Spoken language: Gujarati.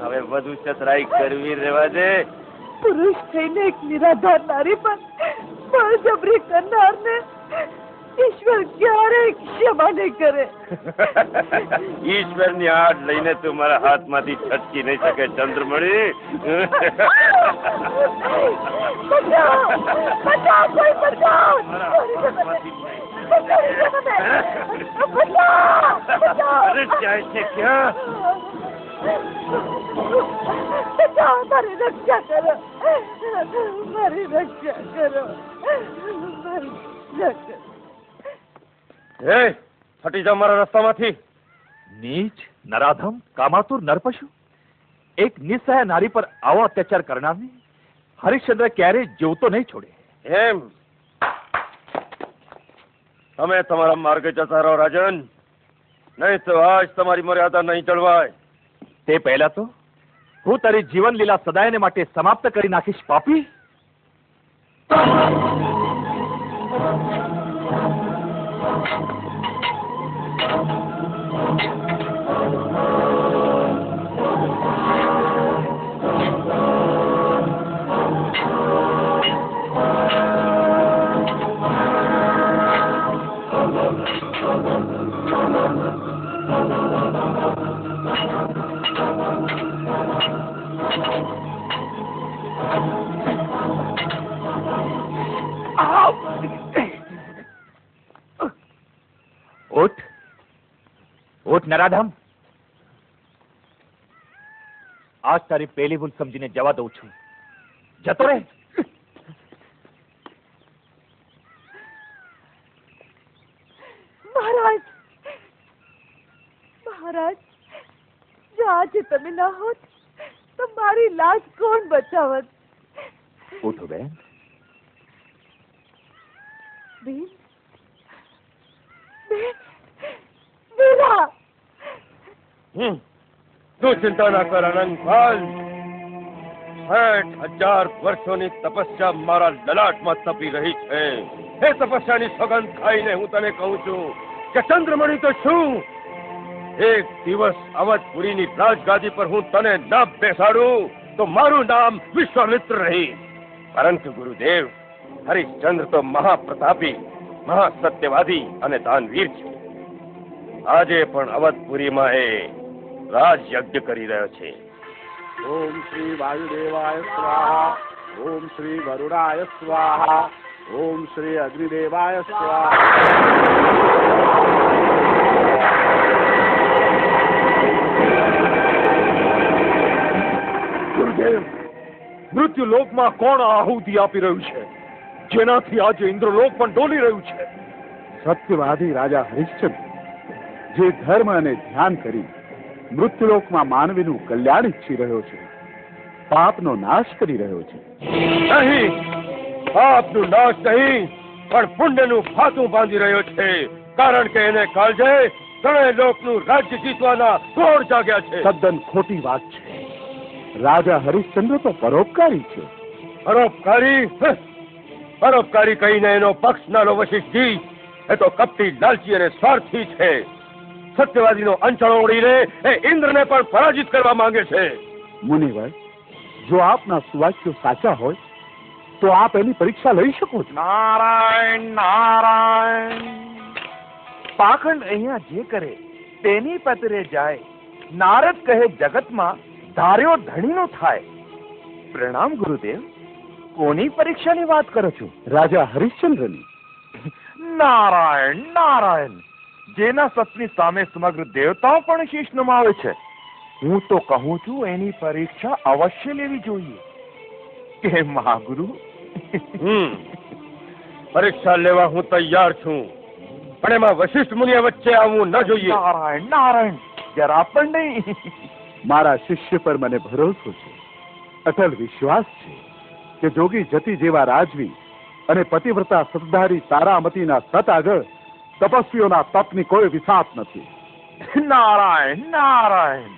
હવે વધુ ચતરાઈ કરવી રહેવા દે. પુરુષ થઈને એક નિરાધાર નારી પર બળજબરી કરનારને ઈશ્વર ક્યારેય ક્ષમા નહીં કરે. ઈશ્વરની હાથ લઈને તું મારા હાથમાંથી છટકી નહીં શકે ચંદ્રમણી. અરે જાય છે ક્યાં? મારી રક્ષા કરો, મારી રક્ષા કરો, મારી રક્ષા કરો. હે, હટી જા મારા રસ્તામાંથી. નીચ, નરાધમ, કામાતુર, નરપશુ, એક નિસહાય નારી પર આવો અત્યાચાર કરનારને હરિશ્ચંદ્ર ક્યારેય જીવતો નહીં છોડે. એમ તમે તમારા માર્ગે જતા રહો રાજન, નહીં તો આજ તમારી મર્યાદા નહીં જળવાય. તે પહેલા તો હું તારી જીવન લીલા સદાયને માટે સમાપ્ત કરી નાખીશ પાપી. ઉઠ, ઉઠ નરાધમ. આજ તારી પહેલી ભૂલ સમજીને જવા દઉં છું. જતો રહે. મહારાજ, મહારાજ, જો આજે તમે ના હોત તો મારી લાજ કોણ બચાવત? ઉઠો બેન. બેન, બેન, બેલા. તું ચિંતા ના કર અનંતપાલ. 60,000 વર્ષોની તપસ્યા મારા લલાટમાં તપી રહી છે. એ તપસ્યાની સોગંદ ખાઈને હું તને કહું છું કે ચંદ્રમણી તો શું, એક દિવસ અવધપુરીની રાજગાદી પર હું તને ન બેસાડું તો મારું નામ વિશ્વામિત્ર રહી. પરંતુ ગુરુદેવ, હરિશ્ચંદ્ર તો મહાપ્રતાપી, મહાસત્યવાદી અને દાનવીર છે. આજે પણ અવધપુરીમાં એ રાજયજ્ઞ કરી રહ્યો છે. ઓમ શ્રી વાયુદેવાય સ્વાહા, ઓમ શ્રી ગરુડાય સ્વાહા, ઓમ શ્રી અગ્નિદેવાય સ્વાહા. ગુરુદેવ, મૃત્યુલોકમાં કોણ આહુતિ આપી રહ્યું છે, જેનાથી આજે ઇન્દ્રલોક પણ ડોલી રહ્યું છે? સત્યવાદી રાજા હરિશ્ચંદ્ર, જે ધર્મ અને ધ્યાન કરી મૃત્યુલોકમાં માનવીનું કલ્યાણ ઈચ્છી રહ્યો છે, પાપનો નાશ કરી રહ્યો છે. નહીં, પાપનું નાશ નહીં, પણ પુણ્યનું ફાતું બાંધી રહ્યો છે. કારણ કે એને કાળજે ત્રણેય લોકનું રાજ્ય જીતવાના ક્રોધ જાગ્યા છે. તદ્દન ખોટી વાત છે. રાજા હરિશ્ચંદ્ર તો પરોપકારી છે. પરોપકારી? પરોપકારી કહીને એનો પક્ષ ના લો વશિષ્ઠજી. એ તો કપટી, લાલચી અને સ્વાર્થી છે. સત્યવાદીનો અંચળો ઓળીને એ ઇન્દ્રને પણ પરાજિત કરવા માંગે છે. મુનિવર, જો આપના સુવાક્યો સાચા હોય તો આપ એની પરીક્ષા લઈ શકો છો. નારાયણ, નારાયણ. પાખંડ અહીંયા જે કરે તેની પતરે જાય. નારદ કહે જગતમાં ધાર્યો ધણીનો થાય. પ્રણામ ગુરુદેવ. કોની પરીક્ષાની વાત કરો છો? રાજા હરિશ્ચંદ્રની. નારાયણ, નારાયણ. જેના સતની સામે સમગ્ર દેવતાઓ પણ શીશ નમાવે છે. હું તો કહું છું એની પરીક્ષા અવશ્ય લેવી જોઈએ. કે મહાગુરુ? પરીક્ષા લેવા હું તૈયાર છું, પણ એમાં વશિષ્ઠ મુનિએ વચ્ચે આવવું ન જોઈએ. નારાયણ, નારાયણ. જરા પણ નહીં. મારા શિષ્ય પર મને ભરોસો છે, અટલ વિશ્વાસ છે કે જોગી જતી જેવા રાજવી અને પતિવ્રતા સતધારી તારામતીના સત આગળ તપસ્વીઓના તપની કોઈ વિસાત નથી. નારાયણ, નારાયણ.